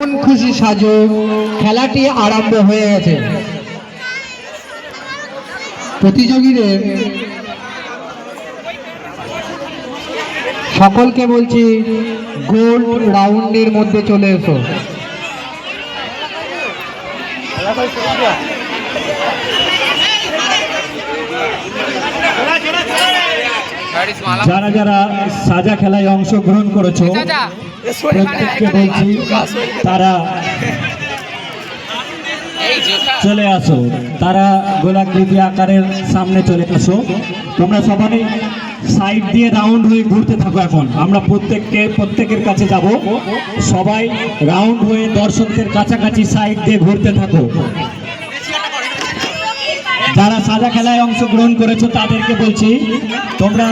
যেমন খুশি সাজো, খেলাটি আরম্ভ হয়ে গেছে। প্রতিযোগীদের সকলকে বলছি গোল্ড রাউন্ডের মধ্যে চলে এসো। যারা যারা সাজা খেলায় অংশগ্রহণ করেছো প্রত্যেককে বলছি তারা চলে আসো, তারা গোলাকৃতি আকারের সামনে চলে আসো। তোমরা সবাই সাইড দিয়ে রাউন্ড হয়ে ঘুরতে থাকো। এখন আমরা প্রত্যেকের কাছে যাব, সবাই রাউন্ড হয়ে দর্শকদের কাছাকাছি সাইড দিয়ে ঘুরতে থাকো। যারা সাজা খেলায় অংশগ্রহণ করেছো তাদেরকে বলছি তোমরা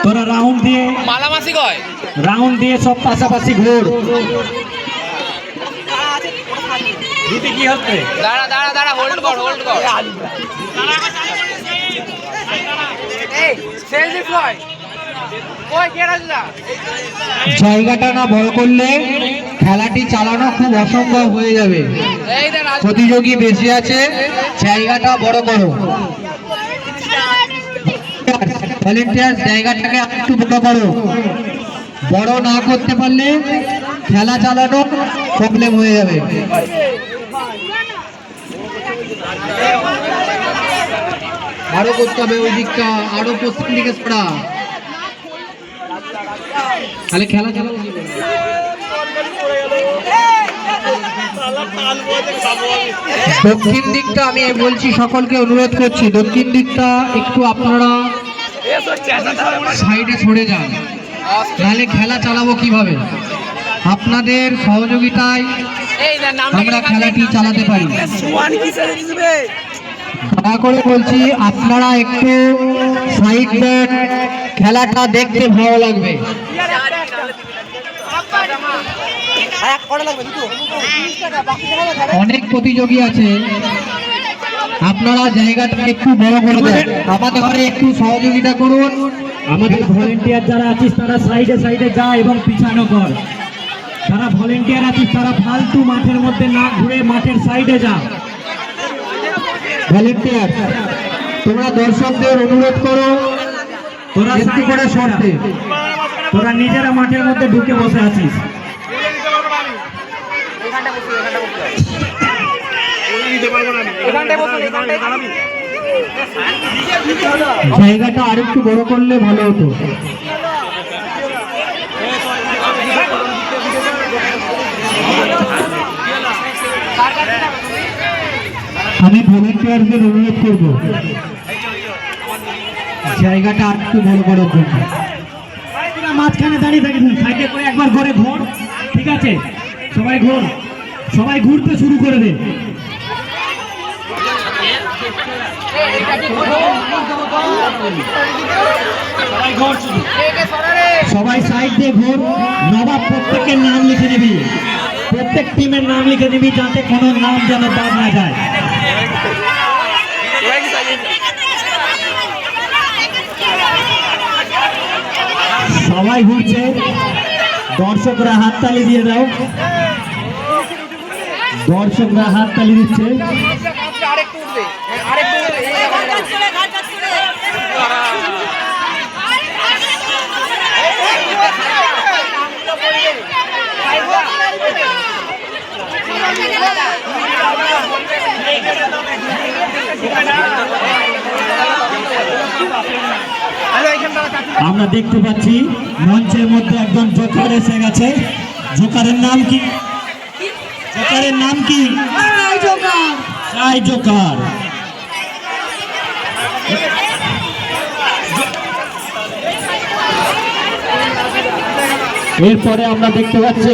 তোরা রাউন্ড দিয়ে সব পাশাপাশি ঘুর। কি হচ্ছে? দাঁড়া হোল্ড কর জায়গাটা না বড় করলে খেলাটি চালানো খুব অসম্ভব হয়ে যাবে। প্রতিযোগী বেশি আছে, জায়গাটা বড় করো। ভলেন্টিয়ার জায়গাটাকে একটু বড় করো। বড় না করতে পারলে খেলা চালানো প্রবলেম হয়ে যাবে। আরো করতে হবে ওই দিকটা, আরো পশ্চিম দিকে ছড়া, তাহলে খেলা চালানো যাবে। দক্ষিণ দিকটা আমি বলছি, সকলকে অনুরোধ করছি দক্ষিণ দিকটা একটু আপনারা সাইডে সরে যান, তাহলে খেলা চালাবো কিভাবে? আপনাদের সহযোগিতায় আমরা খেলাটি চালাতে পারি। দয়া করে বলছি আপনারা একটু সাইড দেন, খেলাটা দেখতে ভালো লাগবে। অনেক প্রতিযোগী আছে, আপনারা জায়গাটা একটু বড় করে দেন, আমাদের ঘরে একটু সহযোগিতা করুন। আমাদের ভলেন্টিয়ার যারা আছিস তারা সাইডে যা এবং পিছানো কর। যারা ভলেন্টিয়ার আছিস তারা ফালতু মাঠের মধ্যে না ঘুরে মাঠের সাইডে যা। ভলেন্টিয়ার তোমরা দর্শকদের অনুরোধ করো তোরা একটু করে সরতে। তোরা নিজেরা মাঠের মধ্যে ঢুকে বসে আছিস। জায়গাটা আরেকটু বড় করলে ভালো হতো। আমি ভলেন্টিয়ারদের অনুরোধ করব জায়গাটা আরেকটু বড় করার জন্য। মাঝখানে দাঁড়িয়ে থাকিস না, সাইডে করে একবার ঘরে ঘোর, ঠিক আছে? সবাই ঘোর, সবাই ঘুরতে শুরু করে দে। সবাই সাইড দিয়ে ঘোর। নবাব প্রত্যেকের নাম লিখে নিবি, প্রত্যেক টিমের নাম লিখে নিবি যাতে কোনো নাম যেন বাদ না যায়। সবাই ঘুরছে, দর্শকরা হাততালি দিয়ে দাও, দর্শকরা হাততালি দিচ্ছে। আমরা দেখতে পাচ্ছি মঞ্চের মধ্যে একজন জোকার এসে গেছে। জোকারের নাম কি? জোকারের নাম কি? জোকার। এরপরে আমরা দেখতে পাচ্ছি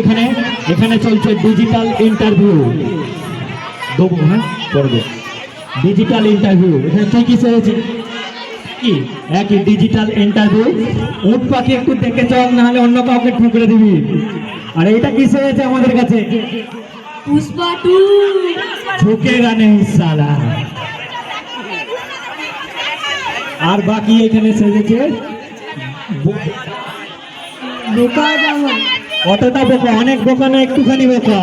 এখানে চলছে ডিজিটাল ইন্টারভিউ। দেবো, হ্যাঁ করবো ডিজিটাল ইন্টারভিউ। এখানে তুই কি চেয়েছি? কি একই ডিজিটাল ইন্টারভিউ। উট পাখি একটু দেখে চল, নাহলে অন্য কাউকে ঠুকরে দিবি। আর এটা কি চেয়েছে আমাদের কাছে? পুষ্পা 2 ঝুঁকেগা নেই সালা। আর বাকি এখানে সেজেছে বোকা জামাই কতটা বোকা? অনেক বোকা না একটুখানি বোকা?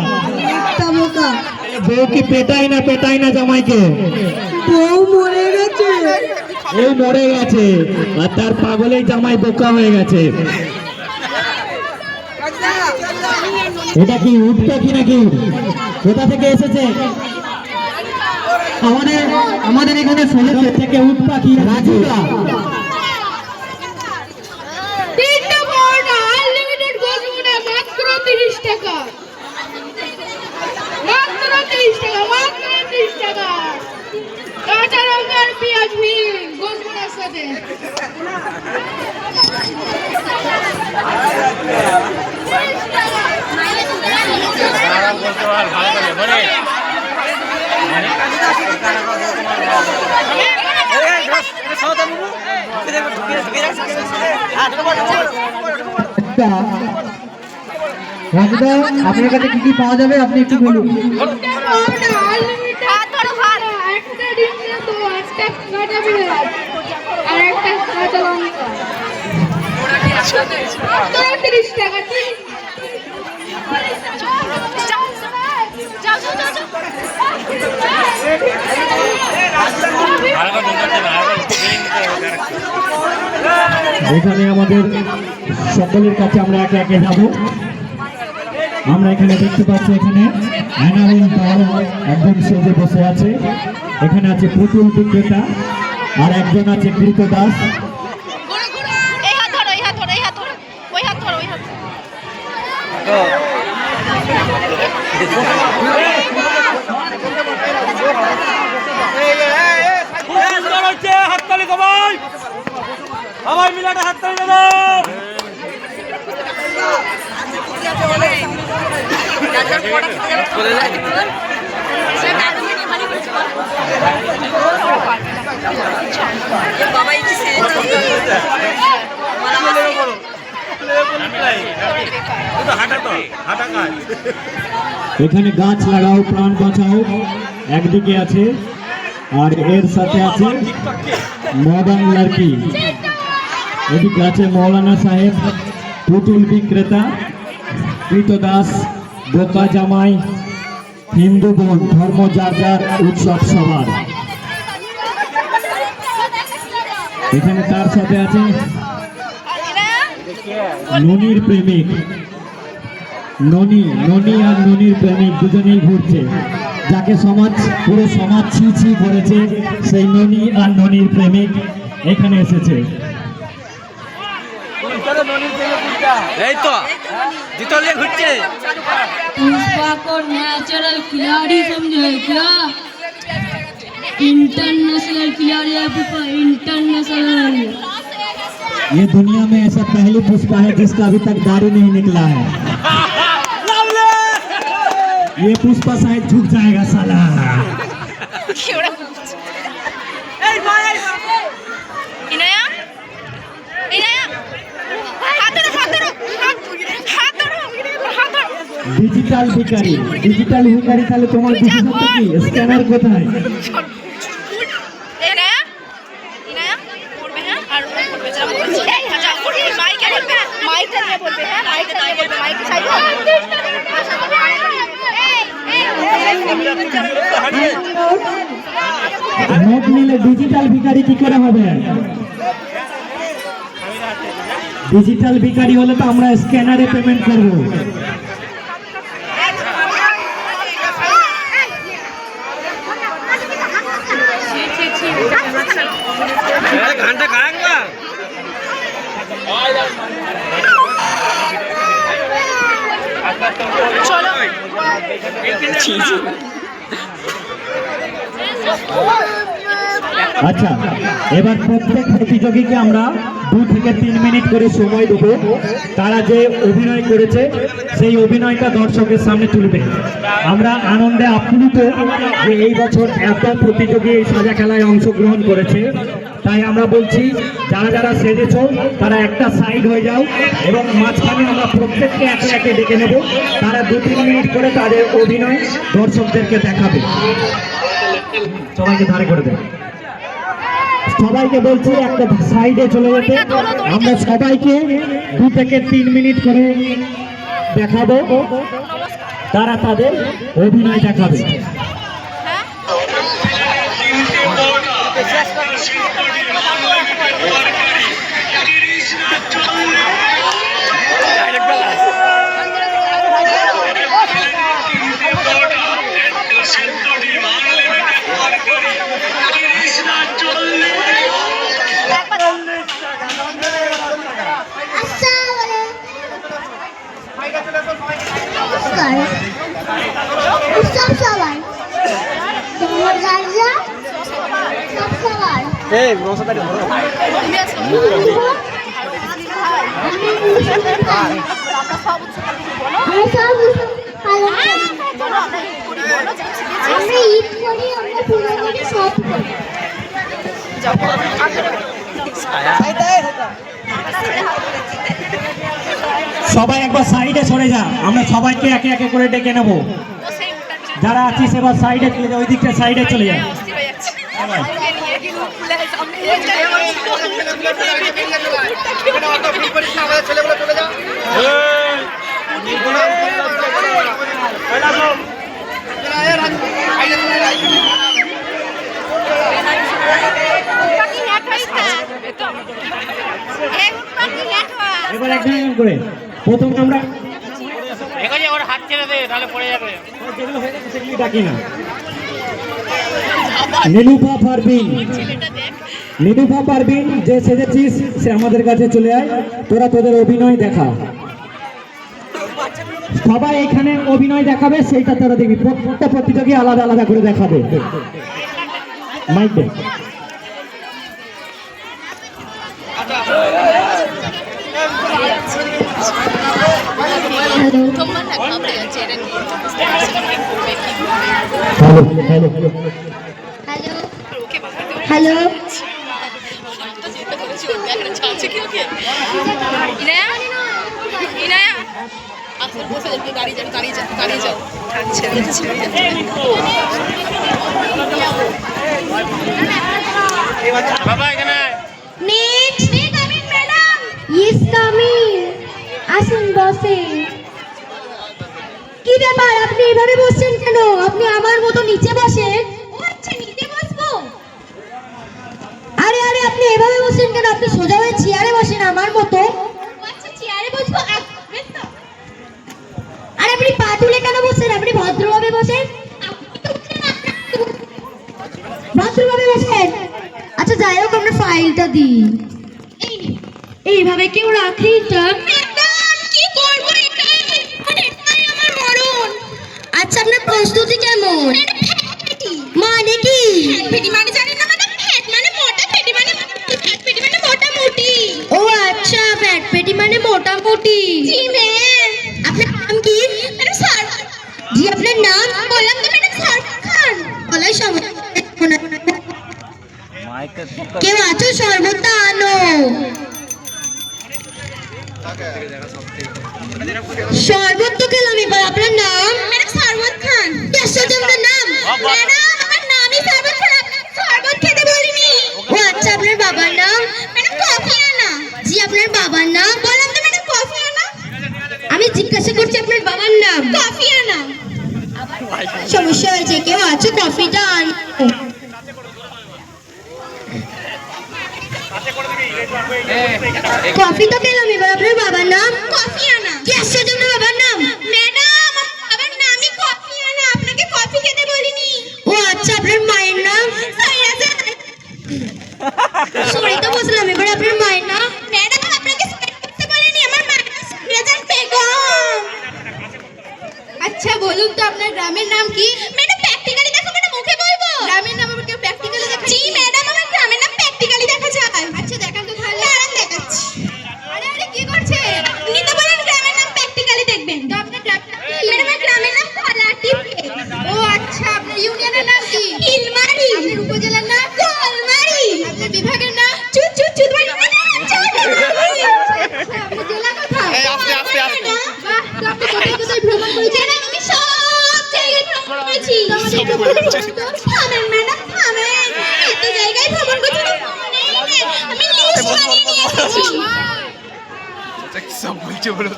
একটা বোকা বউ কি পেটাই না জামাইকে? বউ মরে গেছে এই মরে গেছে আর তার পাগলেই জামাই বোকা হয়ে গেছে। এটা কি উঠবে কি নাকি? কোথা থেকে এসেছে? আমাদের এখানে ষোলো থেকে উঠ পাখি রাজুরা। তিনটা পরোটা আনলিমিটেড গোলমুড়া মাত্র 30 টাকা মাত্র 30 টাকা মাত্র 30 টাকা কাঁচা লঙ্কার পেঁয়াজ মিল গোলমুড়ার সাথে রাজুদা, আপনার কাছে কি কি পাওয়া যাবে আপনি একটু বলুন। তিনটা পরোটা আনলিমিটেড একটা ডিম তো একটা কাঁচা পেঁয়াজ আর একটা কাঁচা লঙ্কা মাত্র 30 টাকা এখানে আমাদের সকলের কাছে আমরা একে একে যাব। আমরা এখানে দেখতে পাচ্ছি এখানে অ্যানালিন পাল একজন সেজে বসে আছে। এখানে আছে পুতুল বিক্রেতা আর একজন আছে কৃত দাস। এই হাত ধরো এই হাত ধরো এই হাত ধরো ওই হাত ধরো ওই হাত হাততালি সবাই সবাই মিলে একটা হাততালি দেবো। এখানে গাছ লাগাও প্রাণ বাঁচাও একদিকে আছে আর এর সাথে আছে মডার্ন লড়কি। এদিকে আছে মৌলানা সাহেব, পুতুল বিক্রেতা, কৃত দাস, বোকা জামাই, হিন্দু বোন, ধর্ম যার যার, উৎসব সবার। এখানে তার সাথে আছে ননির প্রেমিক, ননি আর ননির প্রেমিক দুজনেই ঘুরছে। যাকে পুরো সমাজ ছি করেছে সেই ননি আর ননির প্রেমিক এখানে এসেছে। এই তো জিতলে ঘুরছে। पुष्पा को नेचुरल खिलाड़ी समझे क्या? इंटरनेशनल खिलाड़ी है पुष्पा, इंटरनेशनल। ये दुनिया में ऐसा पहली पुष्पा है जिसका अभी तक दारू नहीं निकला है। ये पुष्पा शायद झुक जाएगा साला। ইনায়া ইনায়া হাত ধরো হাত ধরো হাত ধরো হাত ধরো ডিজিটাল ভিখারি তাহলে তোমার বিশেষত্ব কি? স্ক্যানার কোথায়? ইনায়া ইনায়া পড়বে হ্যাঁ আর পড়বে যা বলছি এই যা পড়বে মাইকে বলবে মাইকটা নিয়ে বলবে হ্যাঁ মাইকটা নিয়ে বলবে মাইকে সাইড নোট নিলে ডিজিটাল ভিখারি কি করে হবে? ডিজিটাল ভিখারি হলে তো আমরা স্ক্যানারে পেমেন্ট করব। ঘন্টা খাঙ্গা চলো আচ্ছা, এবার প্রত্যেক প্রতিযোগীকে আমরা 2 থেকে 3 মিনিট করে সময় দেবো। তারা যে অভিনয় করেছে সেই অভিনয়টা দর্শকের সামনে তুলবে। আমরা আনন্দে আপ্লুত যে এই বছর এত প্রতিযোগী এই সাজা খেলায় অংশগ্রহণ করেছে। তাই আমরা বলছি যারা যারা সেজেছ তারা একটা সাইড হয়ে যাও এবং মাঝখানে আমরা প্রত্যেককে একে একে ডেকে নেব। তারা 2-3 মিনিট করে তাদের অভিনয় দর্শকদেরকে দেখাবে। সবাইকে ধারে করে দেবে। সবাইকে বলছি একটা সাইডে চলে যেতে। আমরা সবাইকে 2 থেকে 3 মিনিট করে দেখাবো, তারা তাদের অভিনয় দেখাবে। এই রসদারি ধরো আমরা ঈদ করি, আমরা পুজো করি, সব করি। সবাই একবার সাইডে সরে যা, আমরা সবাইকে একে একে করে ডেকে নেব। যারা আছিস এবার সাইডে চলে যা, ওই দিকটা সাইডে চলে যা। এবার একজন করে প্রথম আমরা ওর হাত ছেড়ে দে, তাহলে পড়ে যাবে। যেগুলো হয়ে গেছে সেগুলি ডাকি না। নীলুফা পারভিন, নীলুফা পারভিন যে সেজেছিস সে আমাদের কাছে চলে আয়, তোরা তোদের অভিনয় দেখা। সবাই এখানে অভিনয় দেখাবে, সেইটা তোরা দেখবি। প্রত্যেকটা প্রতিযোগী আলাদা আলাদা করে দেখাবে। মাইক দে। হ্যালো হ্যালো হ্যালো, বাবা এখানে next coming madam. Yes coming, আসুন বসেন। কি ব্যাপার, আপনি এভাবে বসছেন কেন? আপনি আমার মতো নিচে বসেন। ও আচ্ছা, নিচে বসবো। আরে আরে, আপনি এভাবে বসছেন কেন? আপনি সোজা হয়ে চেয়ারে বসেন আমার মতো। আচ্ছা, চেয়ারে বসবো। আরে আপনি পা তুলে কেন বসছেন? আপনি ভদ্রভাবে বসেন। ভদ্রভাবে বসেন। আচ্ছা যাই হোক, আমরা ফাইলটা দিই। এইভাবে কেউ রাখে এটা? কি করবো, এটাই আমার মরণ। আচ্ছা, আপনার প্রস্তুতি কেমন? মানে কি? পেটি মানে জানেন না? মানে ফ্যাট মানে মোটা, পেটি মানে ফ্যাট, পেটি মানে মোটামুটি। ও আচ্ছা, ফ্যাট পেটি মানে মোটামুটি। জি ম্যাম। আপনার নাম কি? ম্যাডাম সারফান। জি, আপনার নাম? বললাম তো ম্যাডাম, সারফান খান। বলাই সময় কেউ আছো? শরবতটা আনো। শরবত তো খেলাম, এবার আপনার নাম? ম্যাডাম সারবত খান। আপনার নাম? ম্যাডাম আমার নামই সারবত খান, আপনাকে শরবত খেতে বলিনি। ও আচ্ছা, আপনার বাবার নাম? ম্যাডাম কফি আনা। জি, আপনার বাবার নাম? বললাম তো ম্যাডাম, কফি আনা। আমি জিজ্ঞাসা করছি আপনার বাবার নাম। কফি আনা। সমস্যা হয়েছে, কেউ আছো? কফিটা আনো। কফি তো পেলাম, এবার আপনার বাবার নাম? কফি আনা। কি আশ্চর্য, আপনার বাবার নাম? ম্যাডাম আমার বাবার নামই কফি আনা, আপনাকে কফি খেতে বলিনি। ও আচ্ছা, আপনার মায়ের নাম? সরি তো বুঝলাম, এবার আপনার মায়ের নাম? ম্যাডাম আপনাকে করতে বলিনি, আমার মায়ের নাম সুরাজান বেগম। আচ্ছা বলুন তো, আপনার গ্রামের নাম কি? ম্যাডাম প্র্যাকটিক্যালি দেখো, ম্যাডাম মুখে বলবো? গ্রামের নাম আবার কেউ প্র্যাকটিক্যালি দেখা? জি ম্যাডাম, আমার গ্রামের নাম প্র্যাকটিক্যালি দেখা যায়। আচ্ছা দেখান তো তাহলে। দাঁড়ান দেখাচ্ছি। আরে আরে, কি করছে? আপনি তো বলেন গ্রামের নাম প্র্যাকটিক্যালি দেখবেন। তো আপনার গ্রামের নাম কি? ম্যাডাম আমার গ্রামের নাম কলাটিপে। ও আচ্ছা, আপনার ইউনিয়নের নাম কি? হিলমারি। আপনার উপজেলার নাম? কলমারি। আপনার বিভাগের নাম? চুচুচুদবাড়ি। আপনার জেলা কোথায়? আস্তে আস্তে আস্তে। বাহ, তো আপনি কোথায় কোথায় ভ্রমণ করেছেন? আমি সব জায়গায় ভ্রমণ করেছি। থামেন ম্যাডাম, থামেন। এত জায়গায় ভ্রমণ করছেন, সব বলছে বলো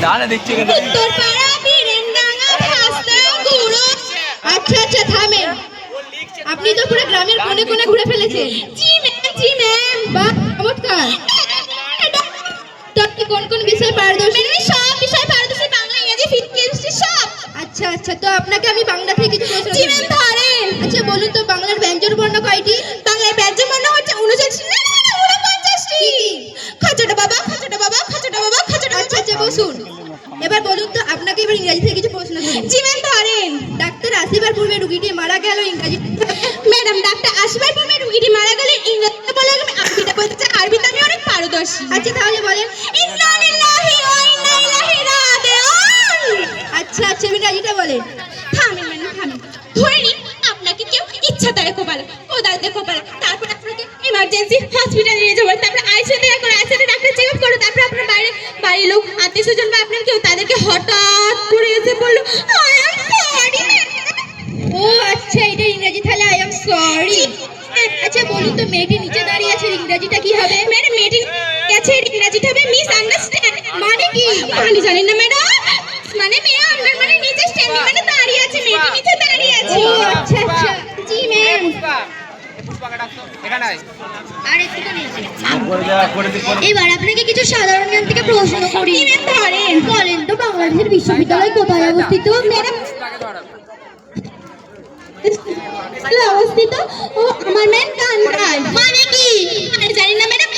দাঁড়া দেখছি এখানে উত্তরপাড়া বীরেনডাঙ্গা ভাস্তা গুরু। আচ্ছা আচ্ছা থামেন, আপনি তো পুরো গ্রামের কোণে কোণে ঘুরে ফেলেছেন। জি ম্যাম। বাহ চমৎকার। তো আপনি কোন কোন বিষয়ে পারদর্শী? সব বিষয়ে পারদর্শী, বাংলা, ইংরেজি, ফিজিক্স সব। আচ্ছা আচ্ছা, তো আপনাকে আমি বাংলা থেকে কিছু প্রশ্ন করব। জি ম্যাম ধরেন। আচ্ছা বলুন তো, বাংলার ব্যঞ্জন বর্ণ কয়টি? বাংলার ব্যঞ্জন বর্ণ হচ্ছে 59টি না 49টি। খাঁচাটা বাবা, খাঁচাটা বাবা, খাঁচাটা বাবা, খাঁচাটা। আচ্ছা আচ্ছা বসুন। এবার বলুন তো, আপনাকে এবার ইংরেজি থেকে কিছু প্রশ্ন করব। জি ম্যাম ধরেন। ডাক্তার আসিবার পূর্বে রোগীটি মারা গেল, ইংরেজি। ম্যাডাম ডাক্তার আসিবার পূর্বে রোগীটি মারা গেলে ইংরেজিতে বলে, আমি আরবিতে বলতে চাই, আরবিতে আমি অনেক পারদর্শী। আচ্ছা তাহলে বলেন, ইন্না লিল্লাহি ওয়া ইন্না ইলাইহি রাজিউন। আচ্ছা আচ্ছা ইংরেজিতে বলেন। থামেন ম্যাডাম থামেন। ধরে নিন আপনাকে কেউ ইচ্ছা তারে কোপালো, কোদাল দিয়ে কোপালো, তারপর আপনাকে ইমার্জেন্সি হসপিটালে নিয়ে যাবো, তারপর আইসিইউতে রাখো, আইসিইউতে ডাক্তার চেক আপ করো, তারপর আপনার বাড়ির লোক আত্মীয় স্বজন বা আপনার কেউ তাদেরকে হঠাৎ করে এসে বললো আই এম সরি। ও আচ্ছা, এটা ইংরেজি, তাহলে আই এম সরি। আচ্ছা বলুন তো, মেয়েটি নিচে দাঁড়িয়ে আছে, ইংরেজিটা কি হবে? ম্যাডাম মেয়েটি কাছে ইংরেজিটা হবে মিস আন্ডারস্ট্যান্ড। মানে কি? আমি জানি না ম্যাডাম। মানে মেয়ে আন্ডার মানে নিচে স্ট্যান্ডিং মানে দাঁড়িয়ে আছে, মেয়েটি নিচে দাঁড়িয়ে আছে। ও আচ্ছা আচ্ছা জি ম্যাম। আর একটু এবার আপনাকে কিছু সাধারণ জ্ঞান থেকে প্রশ্ন করি। ধরেন। বলেন তো, বাংলাদেশের বিশ্ববিদ্যালয় কোথায় অবস্থিত? ম্যাডাম অবস্থিত ও আমার ম্যাম কানরায়। মানে কি? আমি জানি না ম্যাডাম,